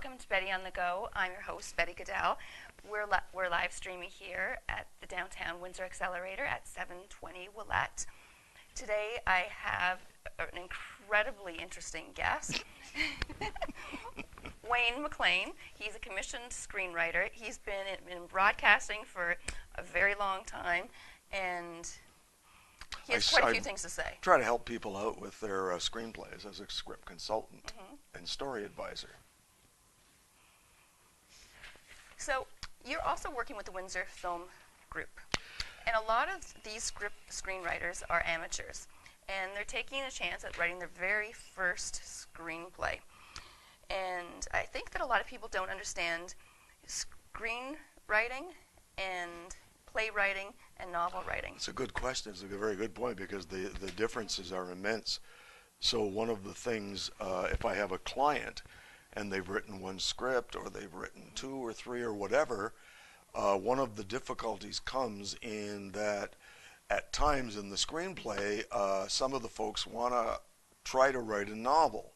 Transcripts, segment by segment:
Welcome to Betty on the Go. I'm your host, Betty Gudel. We're live streaming here at the Downtown Windsor Accelerator at 720 Ouellette. Today I have an incredibly interesting guest, Wayne McLean. He's a commissioned screenwriter. He's been in broadcasting for a very long time, and he has quite a few things to say. Try to help people out with their screenplays as a script consultant and story advisor. So you're also working with the Windsor Film Group, and a lot of these screenwriters are amateurs, and they're taking a chance at writing their very first screenplay. And I think that a lot of people don't understand screenwriting and playwriting and novel writing. It's a good question. It's a very good point, because the differences are immense. So one of the things, if I have a client and they've written one script, or they've written two or three or whatever, one of the difficulties comes in that at times in the screenplay, some of the folks want to try to write a novel,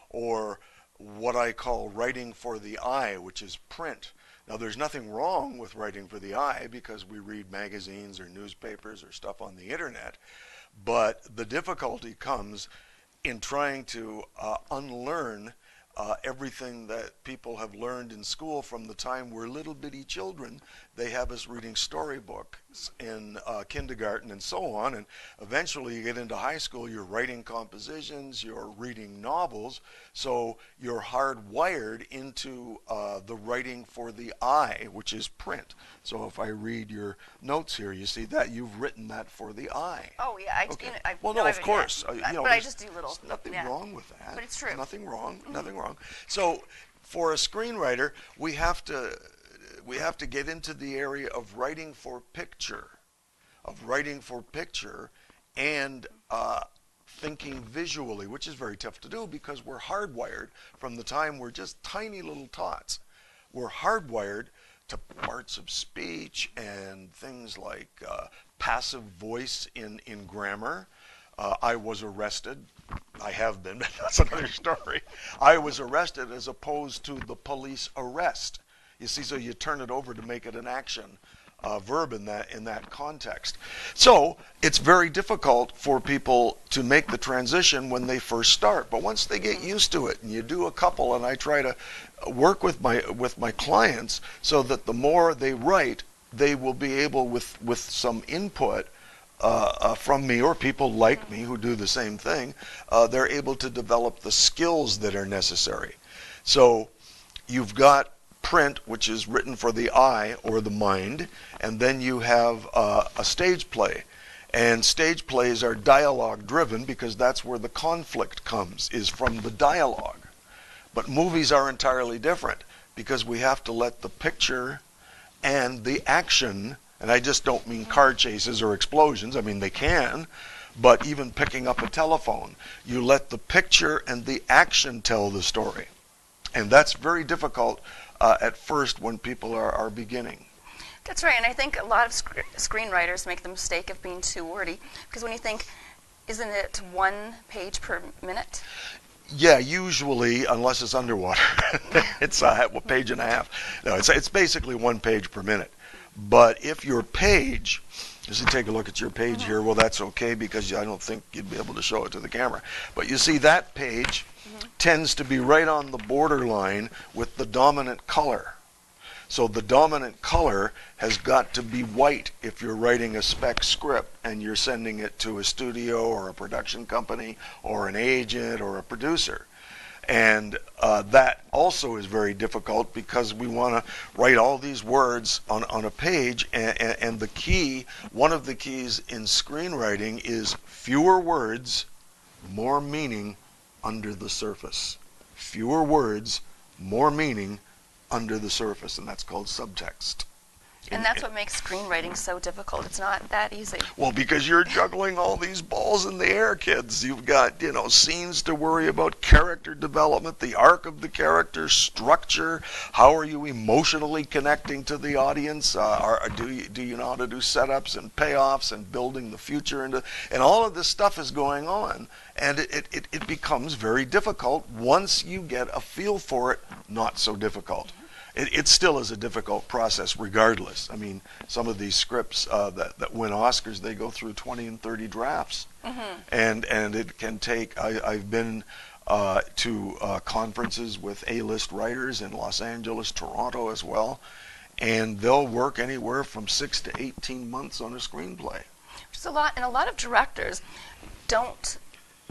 or what I call writing for the eye, which is print. Now, there's nothing wrong with writing for the eye, because we read magazines or newspapers or stuff on the internet, but the difficulty comes in trying to unlearn everything that people have learned in school from the time we're little bitty children. They have us reading storybooks in kindergarten and so on, and eventually you get into high school, you're writing compositions, you're reading novels, so you're hardwired into the writing for the eye, which is print. So if I read your notes here, you see that you've written that for the eye. Oh yeah, okay. Well, no, of course. But I just do little. There's nothing wrong with that. But it's true. There's nothing wrong. Nothing wrong. So for a screenwriter, we have to get into the area of writing for picture, and thinking visually, which is very tough to do, because we're hardwired from the time we're just tiny little tots. We're hardwired to parts of speech and things like passive voice in grammar. I was arrested. I have been, but that's another story. I was arrested as opposed to the police arrest. You see, so you turn it over to make it an action verb in that context. So it's very difficult for people to make the transition when they first start. But once they get used to it, and you do a couple, and I try to work with my clients so that the more they write, they will be able, with some input from me, or people like me who do the same thing, they're able to develop the skills that are necessary. So you've got print, which is written for the eye or the mind, and then you have a stage play. And stage plays are dialogue driven, because that's where the conflict comes, is from the dialogue. But movies are entirely different, because we have to let the picture and the action, and I just don't mean car chases or explosions, I mean they can, but even picking up a telephone, you let the picture and the action tell the story. And that's very difficult at first when people are beginning. That's right, and I think a lot of screenwriters make the mistake of being too wordy, because when you think, isn't it 1 page per minute? Yeah, usually, unless it's underwater, it's a page and a half. No, it's basically 1 page per minute. But if your page, just to take a look at your page here, well, that's okay, because I don't think you'd be able to show it to the camera. But you see that page tends to be right on the borderline with the dominant color. So the dominant color has got to be white if you're writing a spec script and you're sending it to a studio or a production company or an agent or a producer. And that also is very difficult, because we want to write all these words on a page, and the key, one of the keys in screenwriting, is fewer words, more meaning under the surface. Fewer words, more meaning under the surface, and that's called subtext. And that's what makes screenwriting so difficult. It's not that easy. Well, because you're juggling all these balls in the air, kids. You've got, scenes to worry about, character development, the arc of the character, structure. How are you emotionally connecting to the audience? Do you know how to do setups and payoffs and building the future and all of this stuff is going on, and it becomes very difficult once you get a feel for it. Not so difficult. It still is a difficult process regardless. I mean, some of these scripts that win Oscars, they go through 20 and 30 drafts. And it can take, I've been to conferences with A-list writers in Los Angeles, Toronto as well, and they'll work anywhere from 6 to 18 months on a screenplay. Which is a lot, and a lot of directors don't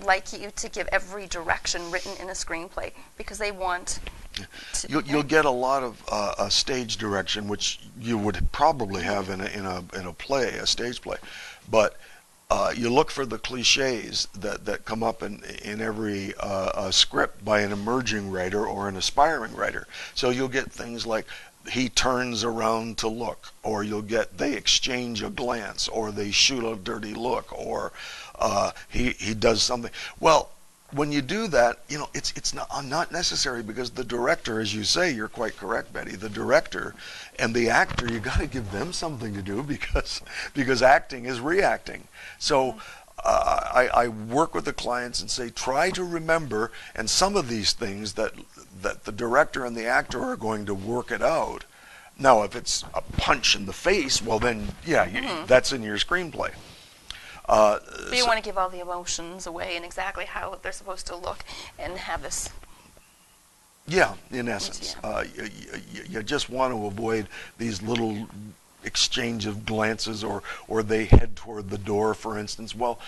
like you to give every direction written in a screenplay because they want... You'll get a lot of stage direction, which you would probably have in a play, a stage play, but you look for the cliches that come up in every script by an emerging writer or an aspiring writer. So you'll get things like he turns around to look, or you'll get they exchange a glance, or they shoot a dirty look, or he does something. Well, when you do that, it's not necessary, because the director, as you say, you're quite correct, Betty, the director and the actor, you got to give them something to do because acting is reacting. So I work with the clients and say, try to remember, and some of these things that the director and the actor are going to work it out. Now, if it's a punch in the face, well then, that's in your screenplay. But you want to give all the emotions away and exactly how they're supposed to look and have this. Yeah, in essence. You just want to avoid these little exchange of glances, or they head toward the door, for instance. Well,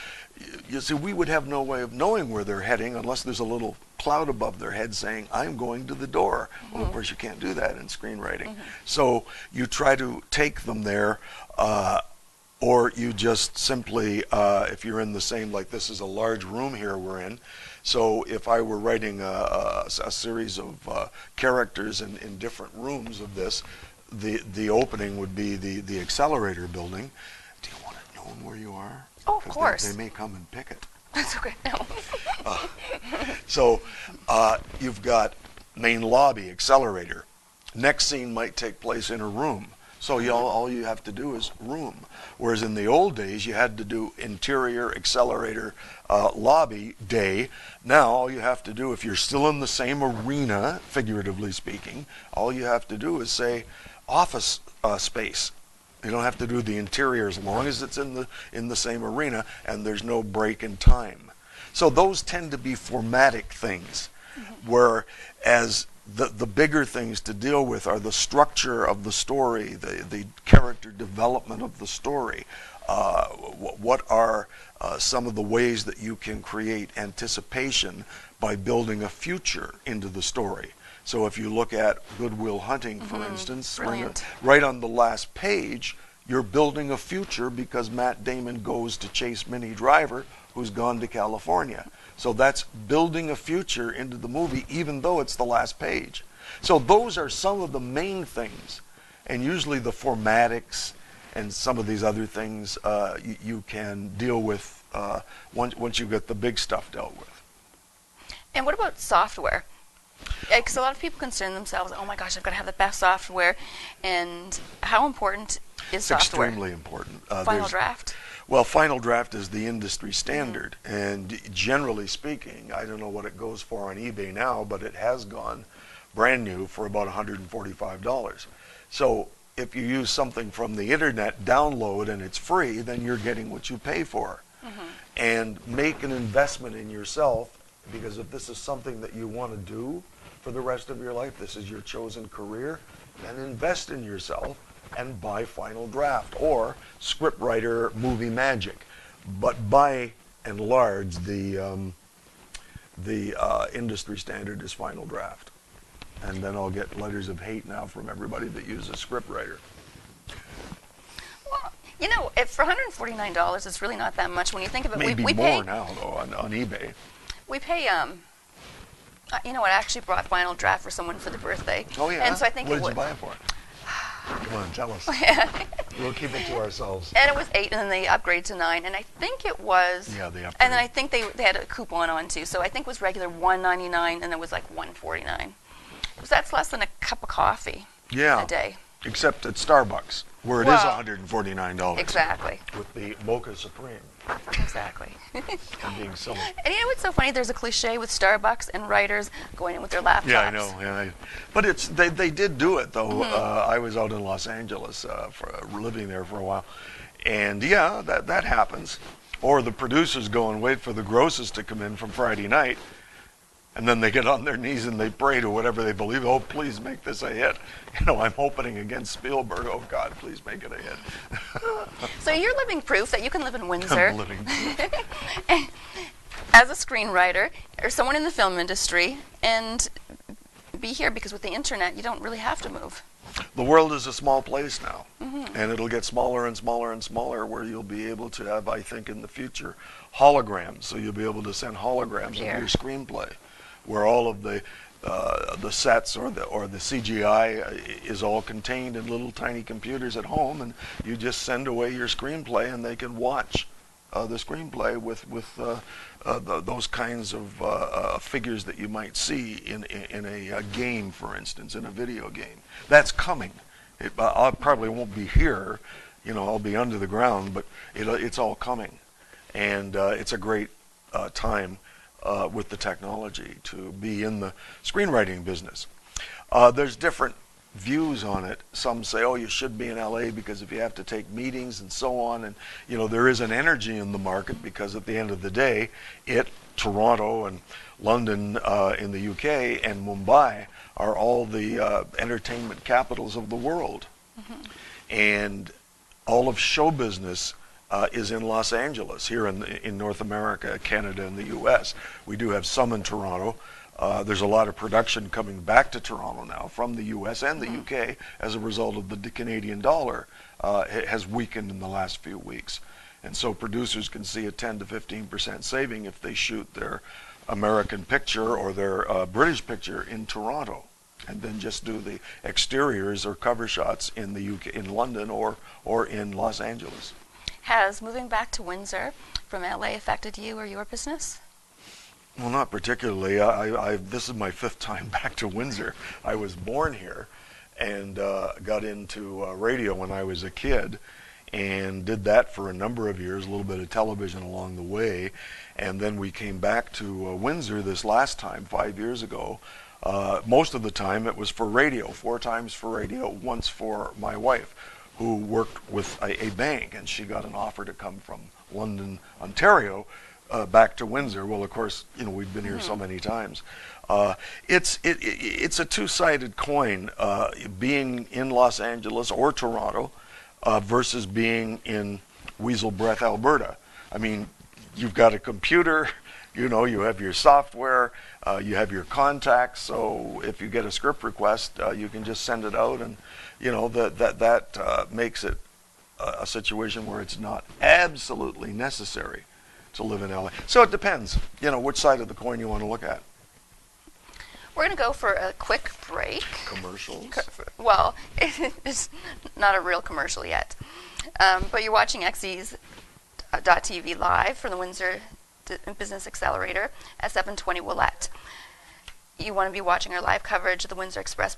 you see, we would have no way of knowing where they're heading unless there's a little cloud above their head saying, I'm going to the door. Well, of course, you can't do that in screenwriting. So you try to take them there, or you just simply, if you're in the same, like this is a large room here we're in, so if I were writing a series of characters in different rooms of this, the opening would be the accelerator building. Do you want it known where you are? Oh, of course. They may come and pick it. That's okay. No. So you've got main lobby, accelerator. Next scene might take place in a room. So all you have to do is room. Whereas in the old days, you had to do interior, accelerator, lobby, day. Now all you have to do, if you're still in the same arena, figuratively speaking, all you have to do is say office space. You don't have to do the interior as long as it's in the same arena and there's no break in time. So those tend to be formatic things, whereas the bigger things to deal with are the structure of the story, the character development of the story. What are some of the ways that you can create anticipation by building a future into the story? So if you look at Good Will Hunting, for instance, right on the last page, you're building a future because Matt Damon goes to chase Minnie Driver, who's gone to California. So that's building a future into the movie, even though it's the last page. So those are some of the main things. And usually the formatics and some of these other things you can deal with once you get the big stuff dealt with. And what about software? Because a lot of people concern themselves, oh my gosh, I've got to have the best software. And how important is software? Extremely important. Final Draft? Well, Final Draft is the industry standard, and generally speaking, I don't know what it goes for on eBay now, but it has gone brand new for about $145. So if you use something from the internet, download, and it's free, then you're getting what you pay for. And make an investment in yourself, because if this is something that you want to do for the rest of your life, this is your chosen career, then invest in yourself and buy Final Draft or Scriptwriter Movie Magic. But by and large, the industry standard is Final Draft. And then I'll get letters of hate now from everybody that uses Scriptwriter. Well, you know, for $149, it's really not that much when you think of it. Maybe we more pay, now, though, on eBay. We pay, you know what, I actually brought Final Draft for someone for their birthday. Oh, yeah? And so I think what did you buy it for? Come on, tell us. Yeah. We'll keep it to ourselves. And it was 8, and then they upgraded to 9, and I think it was. Yeah, they upgraded. And then I think they had a coupon on too, so I think it was regular $1.99, and it was like $1.49. So that's less than a cup of coffee Yeah. a day. Except at Starbucks, where it is $149. Exactly. With the Mocha Supreme. Exactly. I'm being silly. And you know what's so funny? There's a cliche with Starbucks and writers going in with their laptops. Yeah, I know. Yeah, but they did do it though. I was out in Los Angeles living there for a while, and yeah, that happens. Or the producers go and wait for the grosses to come in from Friday night, and then they get on their knees and they pray to whatever they believe. Oh, please make this a hit. You know, I'm opening against Spielberg. Oh God, please make it a hit. So you're living proof that you can live in Windsor. I'm living proof. As a screenwriter or someone in the film industry, and be here, because with the internet you don't really have to move. The world is a small place now, and it'll get smaller and smaller and smaller, where you'll be able to have, I think in the future, holograms. So you'll be able to send holograms of your screenplay, where all of the sets or the CGI is all contained in little tiny computers at home, and you just send away your screenplay and they can watch the screenplay with those kinds of figures that you might see in a game, for instance, in a video game. That's coming. I probably won't be here, you know, I'll be under the ground, but it's all coming, and it's a great time with the technology to be in the screenwriting business. There's different views on it. Some say, oh, you should be in LA because if you have to take meetings and so on, and you know, there is an energy in the market, because at the end of the day, Toronto and London in the UK and Mumbai are all the entertainment capitals of the world. And all of show business is in Los Angeles, here in North America, Canada, and the US. We do have some in Toronto. There's a lot of production coming back to Toronto now from the US and the UK as a result of the Canadian dollar has weakened in the last few weeks. And so producers can see a 10 to 15% saving if they shoot their American picture or their British picture in Toronto, and then just do the exteriors or cover shots in the UK, in London or in Los Angeles. Has moving back to Windsor from LA affected you or your business? Well, not particularly. This is my 5th time back to Windsor. I was born here and got into radio when I was a kid, and did that for a number of years, a little bit of television along the way, and then we came back to Windsor this last time, 5 years ago. Most of the time it was for radio, 4 times for radio, once for my wife, who worked with a bank, and she got an offer to come from London, Ontario, back to Windsor. Well, of course, you know, we've been here so many times. It's a two-sided coin, being in Los Angeles or Toronto versus being in Weasel Breath, Alberta. I mean, you've got a computer, you know, you have your software, you have your contacts, so if you get a script request, you can just send it out, and you know, that makes it a situation where it's not absolutely necessary to live in LA. So it depends, you know, which side of the coin you want to look at. We're going to go for a quick break. Commercials? Well, it's not a real commercial yet. But you're watching XEs.TV live from the Windsor Business Accelerator at 720 Ouellette. You want to be watching our live coverage of the Windsor Express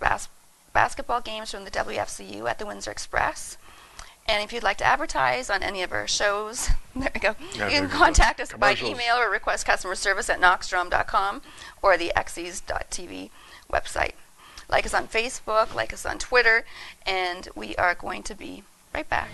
basketball games from the WFCU at the Windsor Express. And if you'd like to advertise on any of our shows, there we go. Yeah, you can contact us by email or request customer service at knoxdrum.com or the XEs.TV website. Like us on Facebook, like us on Twitter, and we are going to be right back.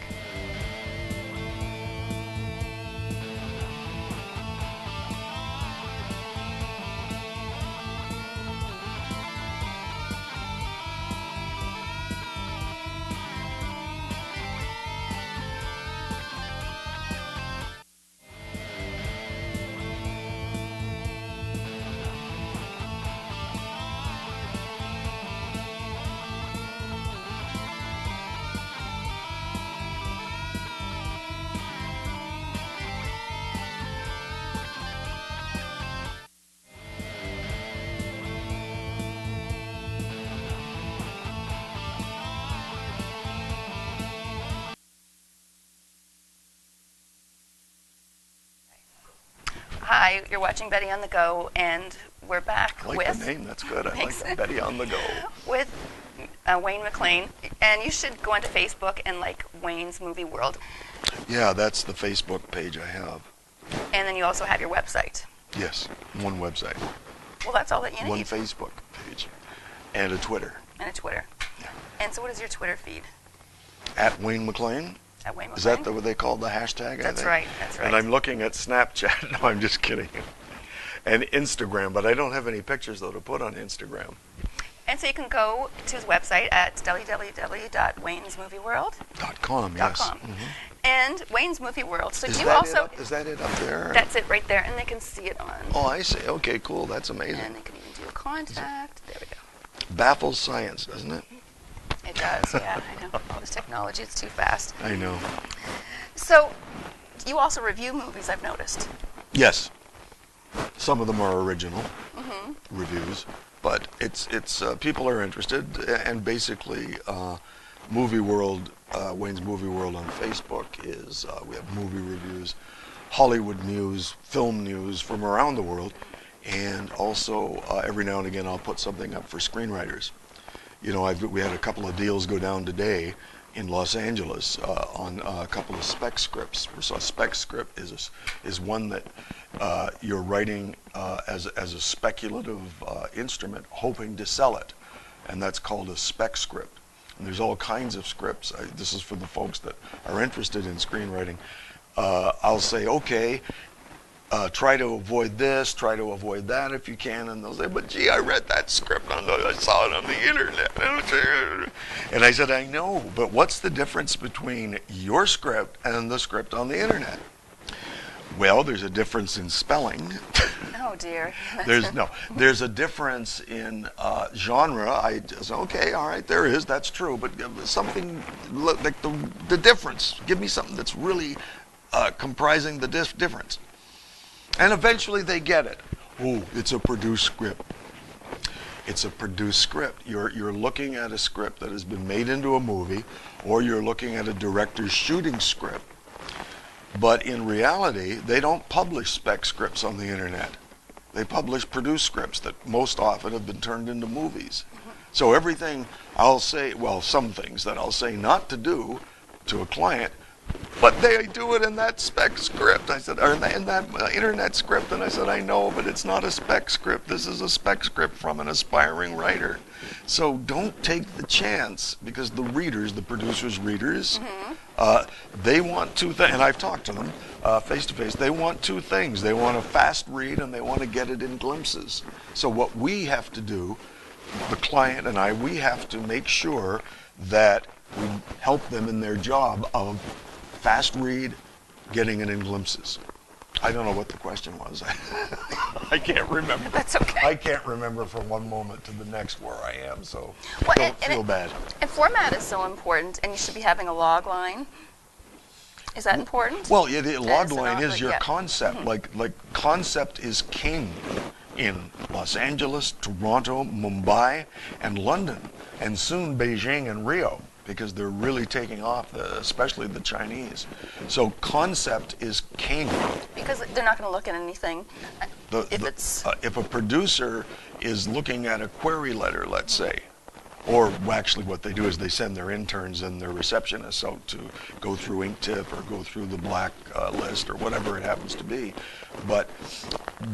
Hi, you're watching Betty on the Go, and we're back I like with the name. That's good. I Thanks. like that. Betty on the Go. with Wayne McLean, and you should go onto Facebook and like Wayne's Movie World, Yeah, that's the Facebook page I have. and then you also have your website. Yes, one website, Well, that's all that you one need, Facebook page, and a Twitter. and a Twitter. Yeah. And so, what is your Twitter feed? At Wayne McLean. At Wayne McLean. Is that what they call the hashtag? That's I think? right. That's right. And I'm looking at Snapchat. No, I'm just kidding. And Instagram, but I don't have any pictures though to put on Instagram. And so you can go to his website at www.waynesmovieworld.com. .com, yes. And Wayne's Movie World. So Is you that also it up? Is that it up there? that's it right there, and they can see it on. Oh, I see. Okay, cool. That's amazing. And they can even do a contact. There we go. Baffles science, doesn't it? It does. Yeah, I know. All this technology, it's too fast. I know. So you also review movies, I've noticed. Yes. Some of them are original reviews, but it's people are interested, and basically, Movie World, Wayne's Movie World on Facebook is we have movie reviews, Hollywood news, film news from around the world, and also every now and again I'll put something up for screenwriters. You know, we had a couple of deals go down today in Los Angeles on a couple of spec scripts. So a spec script is one that you're writing as a speculative instrument, hoping to sell it, and that's called a spec script. And there's all kinds of scripts. This is for the folks that are interested in screenwriting. I'll say, okay, try to avoid this, try to avoid that if you can, and they'll say, but gee, I read that script I saw it on the internet. And I said, I know, but what's the difference between your script and the script on the internet? Well, there's a difference in spelling. Oh dear. There's a difference in genre. I just, okay, all right, there is, that's true, but something like the difference. Give me something that's really comprising the difference. And eventually they get it. Oh, it's a produced script. It's a produced script. You're looking at a script that has been made into a movie, or you're looking at a director's shooting script. But in reality, they don't publish spec scripts on the internet. They publish produced scripts that most often have been turned into movies. So everything I'll say, well, some things that I'll say not to do to a client, but they do it in that spec script. I said, or in that internet script, and I said, I know, but it's not a spec script. This is a spec script from an aspiring writer. So don't take the chance, because the readers, the producers' readers, they want two things, and I've talked to them face to face. They want two things. They want a fast read, and they want to get it in glimpses. So what we have to do, the client and I, we have to make sure that we help them in their job of fast read, getting it in glimpses. I don't know what the question was. I can't remember. That's okay. I can't remember from one moment to the next where I am, so Well, don't feel bad. And format is so important, and you should be having a log line. Is that important? Well, yeah, the log line not, is but your yeah. concept. Like concept is king in Los Angeles, Toronto, Mumbai, and London, and soon Beijing and Rio, because they're really taking off, especially the Chinese. So concept is king. Because they're not going to look at anything If a producer is looking at a query letter, let's say, or actually what they do is they send their interns and their receptionists out to go through InkTip or go through the black list or whatever it happens to be. But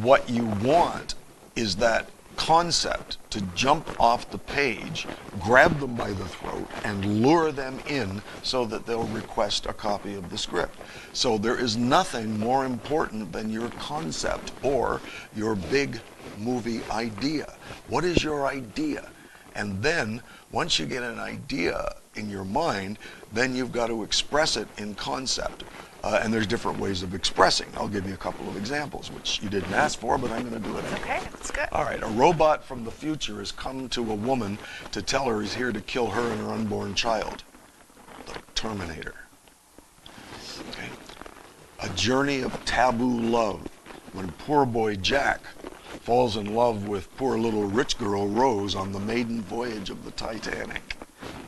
what you want is that concept to jump off the page, grab them by the throat, and lure them in so that they'll request a copy of the script. So there is nothing more important than your concept or your big movie idea. What is your idea? And then, once you get an idea in your mind, then you've got to express it in concept. And there's different ways of expressing. I'll give you a couple of examples, which you didn't ask for, but I'm going to do it anyway. Okay, that's good. All right, a robot from the future has come to a woman to tell her he's here to kill her and her unborn child. The Terminator. Okay. A journey of taboo love, when poor boy Jack falls in love with poor little rich girl Rose on the maiden voyage of the Titanic.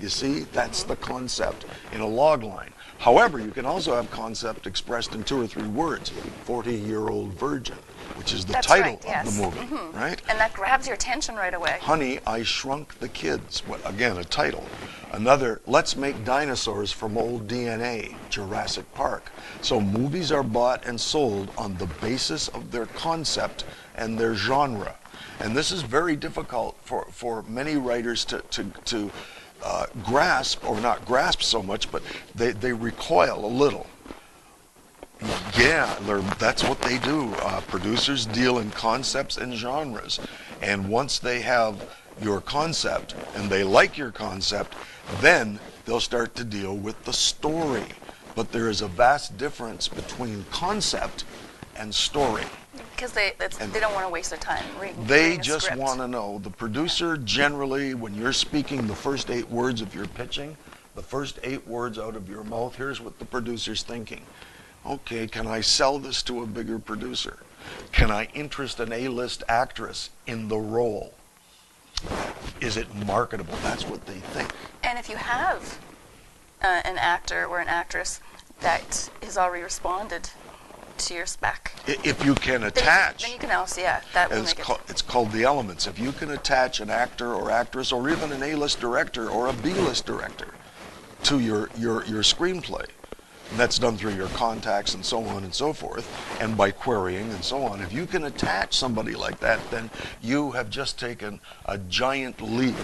You see, that's the concept in a log line. However, you can also have concept expressed in 2 or 3 words. 40-year-old virgin, which is the title of the movie, right? And that grabs your attention right away. Honey, I Shrunk the Kids. Again, a title. Another, let's make dinosaurs from old DNA, Jurassic Park. So movies are bought and sold on the basis of their concept and their genre. And this is very difficult for many writers to grasp, or not grasp so much, but they recoil a little. Yeah, that's what they do. Producers deal in concepts and genres. And once they have your concept and they like your concept, then they'll start to deal with the story. But there is a vast difference between concept and story. Because they don't want to waste their time reading. They just want to know. The producer generally, when you're speaking the first 8 words of your pitching, the first 8 words out of your mouth, here's what the producer's thinking. Okay, can I sell this to a bigger producer? Can I interest an A-list actress in the role? Is it marketable? That's what they think. And if you have an actor or an actress that has already responded to your spec, if you can attach, then you can also, that will make it. It's called the elements. If you can attach an actor or actress, or even an A-list director or a B-list director to your screenplay, and that's done through your contacts and so on and so forth, and by querying and so on. If you can attach somebody like that, then you have just taken a giant leap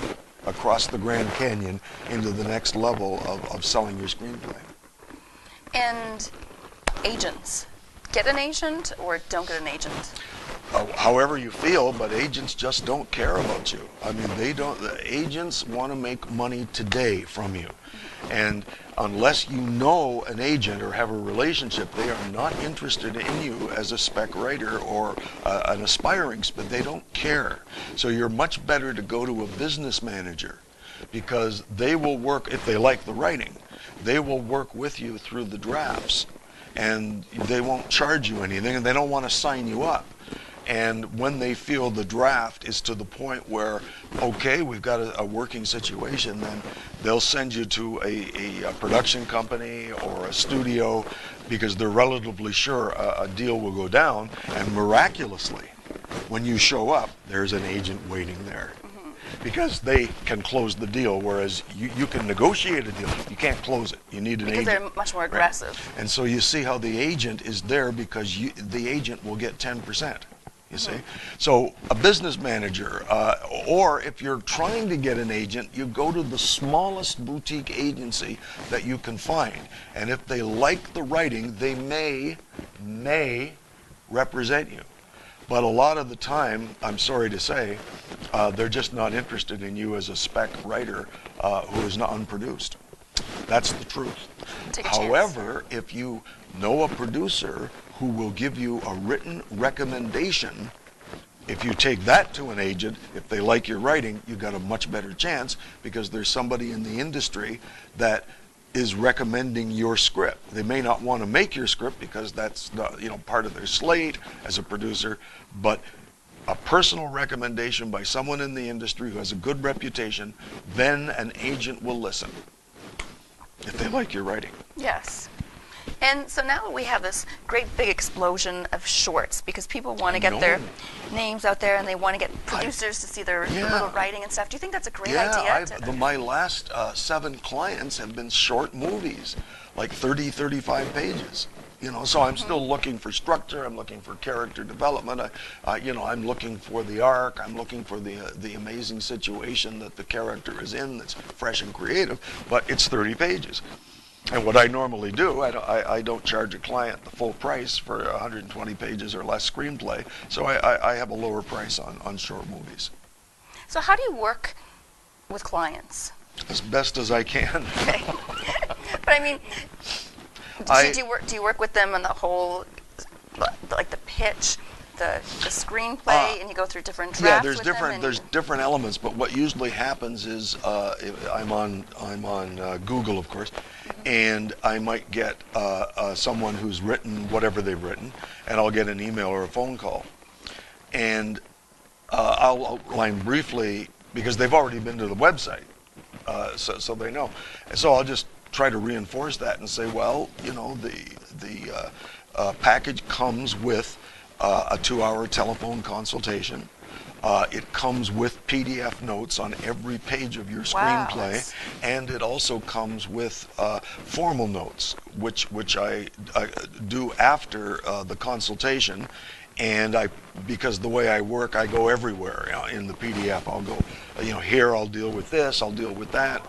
across the Grand Canyon into the next level of selling your screenplay. And agents. Get an agent or don't get an agent? However you feel, but agents just don't care about you. I mean, the agents want to make money today from you. And unless you know an agent or have a relationship, they are not interested in you as a spec writer or an aspiring spec. They don't care. So you're much better to go to a business manager, because they will work, if they like the writing, they will work with you through the drafts. And they won't charge you anything, and they don't want to sign you up. And when they feel the draft is to the point where, okay, we've got a working situation, then they'll send you to a production company or a studio, because they're relatively sure a deal will go down. And miraculously, when you show up, there's an agent waiting there. Because they can close the deal, whereas you can negotiate a deal. You can't close it. You need an agent. Because they're much more aggressive. Right. And so you see how the agent is there, because the agent will get 10%, you see. So a business manager, or if you're trying to get an agent, you go to the smallest boutique agency that you can find. And if they like the writing, they may represent you. But a lot of the time, I'm sorry to say, they're just not interested in you as a spec writer who is not unproduced. That's the truth. However, if you know a producer who will give you a written recommendation, if you take that to an agent, if they like your writing, you've got a much better chance, because there's somebody in the industry that is recommending your script. They may not want to make your script because that's not, part of their slate as a producer, but a personal recommendation by someone in the industry who has a good reputation, then an agent will listen if they like your writing. Yes. And so now we have this great big explosion of shorts, because people want to get their names out there, and they want to get producers to see their little writing and stuff. Do you think that's a great idea? My last 7 clients have been short movies, like 30, 35 pages. So I'm still looking for structure. I'm looking for character development. I'm looking for the arc. I'm looking for the amazing situation that the character is in that's fresh and creative, but it's 30 pages. And what I normally do, I don't charge a client the full price for 120 pages or less screenplay, so I have a lower price on short movies. So how do you work with clients? As best as I can. Okay. But I mean, do you work with them on the whole, like the pitch, the screenplay, and you go through different drafts? Yeah, there's different elements, but what usually happens is I'm on Google, of course, and I might get someone who's written whatever they've written, and I'll get an email or a phone call, and I'll outline briefly, because they've already been to the website, so they know. And so I'll just try to reinforce that and say, well, you know, the package comes with a 2-hour telephone consultation. It comes with PDF notes on every page of your screenplay, and it also comes with formal notes, which I do after the consultation. And because the way I work, I go everywhere in the PDF. I'll go, you know, here I'll deal with this, I'll deal with that,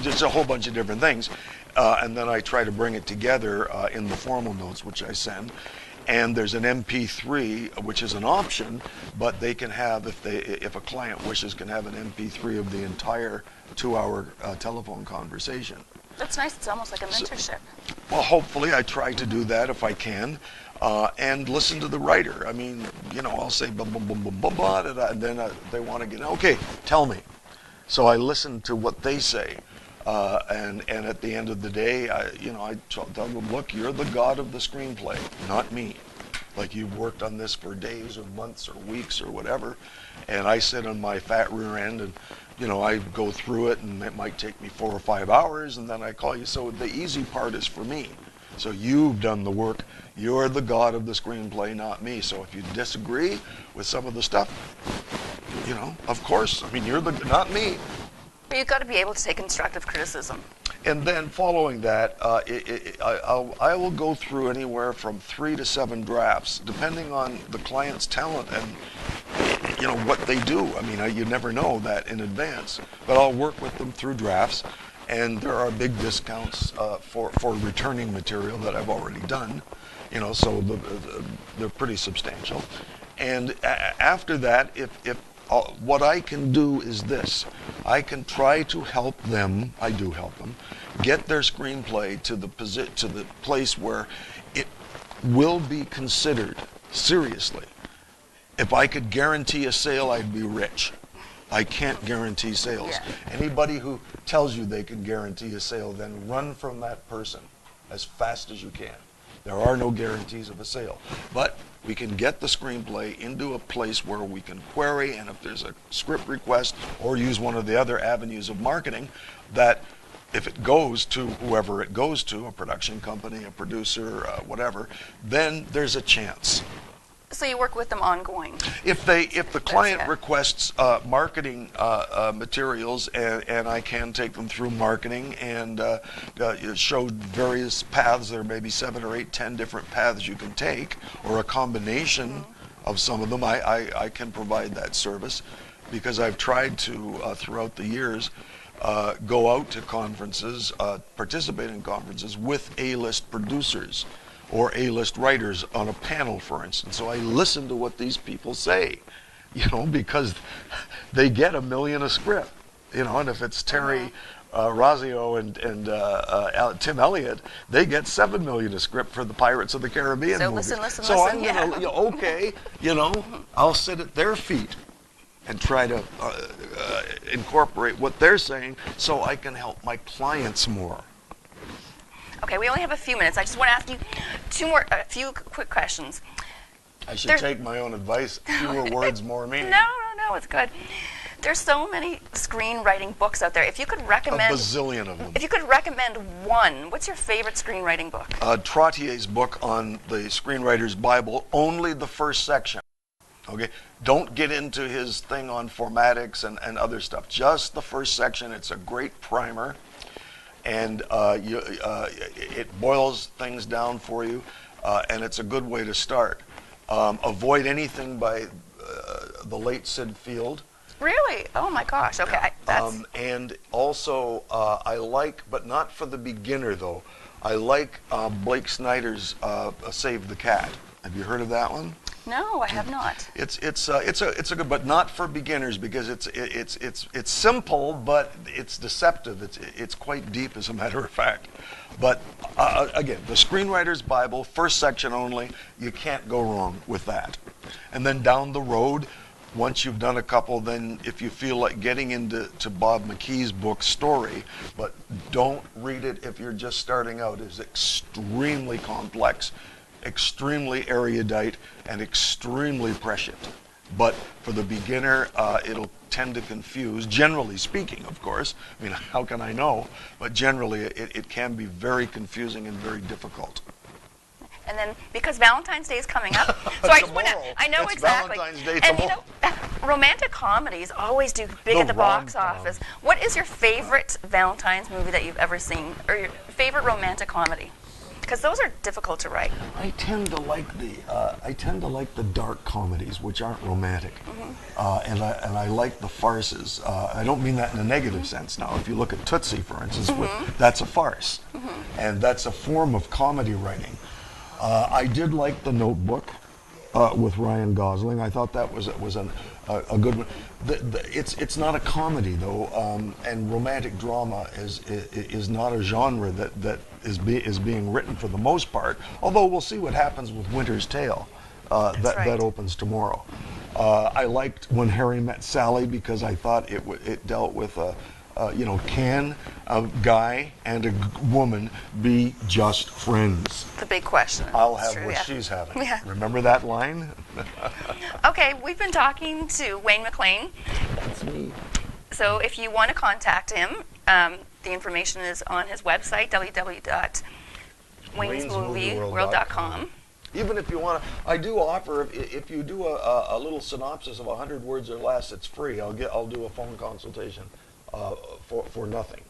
just a whole bunch of different things. And then I try to bring it together in the formal notes, which I send. And there's an MP3, which is an option, but they can have, if a client wishes, can have an MP3 of the entire 2-hour telephone conversation. That's nice. It's almost like a mentorship. Well, hopefully I try to do that if I can, and listen to the writer. I mean, you know, I'll say blah, blah, blah, blah, blah, blah, and then they want to get, okay, tell me. So I listen to what they say. And at the end of the day, I tell them, look, you're the god of the screenplay, not me. Like, you've worked on this for days or months or weeks or whatever, and I sit on my fat rear end and, you know, I go through it, and it might take me 4 or 5 hours, and then I call you. So the easy part is for me. So you've done the work. You're the god of the screenplay, not me. So if you disagree with some of the stuff, you know, of course, I mean, you're not me. You've got to be able to take constructive criticism. And then following that, I will go through anywhere from 3 to 7 drafts, depending on the client's talent and, you know, what they do. I mean, you never know that in advance. But I'll work with them through drafts, and there are big discounts for returning material that I've already done. You know, so they're pretty substantial. And after that, if what I can do is this. I can try to help them, I do help them, get their screenplay to the place where it will be considered seriously. If I could guarantee a sale, I'd be rich. I can't guarantee sales. Yeah. Anybody who tells you they can guarantee a sale, then run from that person as fast as you can. There are no guarantees of a sale. But we can get the screenplay into a place where we can query, and if there's a script request or use one of the other avenues of marketing, that if it goes to whoever it goes to, a production company, a producer, whatever, then there's a chance. So you work with them ongoing? If the client requests marketing materials, and I can take them through marketing and show various paths, there may be 7 or 8, 10 different paths you can take, or a combination of some of them, I can provide that service, because I've tried to, throughout the years, go out to conferences, participate in conferences with A-list producers or A-list writers on a panel, for instance. So I listen to what these people say, you know, because they get $1 million a script, you know, and if it's Terry Rossio and Tim Elliott, they get $7 million a script for the Pirates of the Caribbean movie. So listen, I'm gonna, okay, you know, I'll sit at their feet and try to incorporate what they're saying so I can help my clients more. Okay, we only have a few minutes. I just want to ask you a few quick questions. I should take my own advice. Fewer words, more meaning. No, it's good. There's so many screenwriting books out there. If you could recommend a bazillion of them. If you could recommend one, what's your favorite screenwriting book? Trottier's book on the Screenwriter's Bible, only the first section. Okay, don't get into his thing on Formatics and other stuff. Just the first section. It's a great primer. And it boils things down for you, and it's a good way to start. Avoid anything by the late Sid Field. Really? Oh my gosh. Okay. And also, I like, but not for the beginner though, I like Blake Snyder's Save the Cat. Have you heard of that one? No, I have not. It's a good, but not for beginners, because it's simple, but it's deceptive. It's quite deep, as a matter of fact. But again, the Screenwriter's Bible, first section only. You can't go wrong with that. And then down the road, once you've done a couple, then if you feel like getting into Bob McKee's book, Story, but don't read it if you're just starting out. It's extremely complex, extremely erudite, and extremely prescient. but for the beginner, it'll tend to confuse, generally speaking, of course. I mean, how can I know? But generally, it can be very confusing and very difficult. And then, because Valentine's Day is coming up, so I just want to, I know It's exactly. Valentine's Day And tomorrow. romantic comedies always do big at the box office. What is your favorite Valentine's movie that you've ever seen, or your favorite romantic comedy? Because those are difficult to write. I tend to like the dark comedies, which aren't romantic, and I like the farces. I don't mean that in a negative sense. Now, if you look at Tootsie, for instance, that's a farce, and that's a form of comedy writing. I did like The Notebook with Ryan Gosling. I thought that was a good one. It's not a comedy though, and romantic drama is not a genre that is being written for the most part. Although we'll see what happens with Winter's Tale, that opens tomorrow. I liked When Harry Met Sally because I thought it dealt with can a guy and a woman be just friends? The big question. I'll have what she's having. Yeah. Remember that line? Okay, we've been talking to Wayne McLean. That's me. So if you want to contact him, the information is on his website, www.waynesmovieworld.com. Even if you want to, I do offer, if you do a little synopsis of 100 words or less, it's free. I'll do a phone consultation for nothing,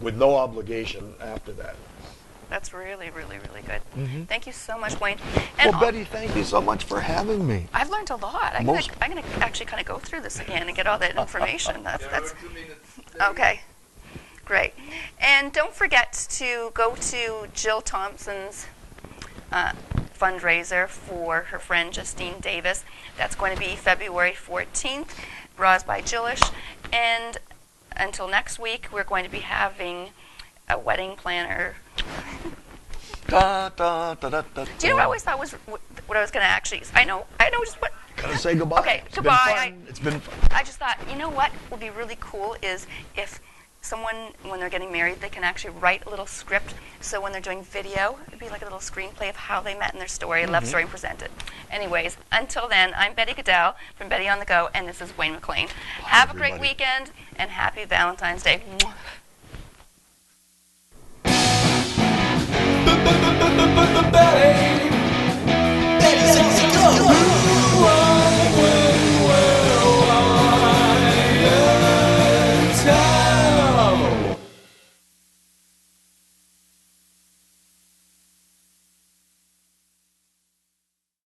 with no obligation after that. That's really, really, really good. Thank you so much, Wayne. And well, Betty, thank you so much for having me. I've learned a lot. I'm going to actually kind of go through this again and get all that information. That's okay. Great. And don't forget to go to Jill Thompson's fundraiser for her friend Justine Davis. That's going to be February 14th, Bras by Jillish. And until next week, we're going to be having a wedding planner. Do you know what I always thought was what I was going to actually? I know just what. Gotta say goodbye. Okay, It's goodbye. It's been fun. I just thought, you know what would be really cool is if someone, when they're getting married, they can actually write a little script. So when they're doing video, it'd be like a little screenplay of how they met in their story, a love story, and present it. Anyways, until then, I'm Betty Gudel from Betty on the Go, and this is Wayne McLean. Have a great weekend, and happy Valentine's Day. Betty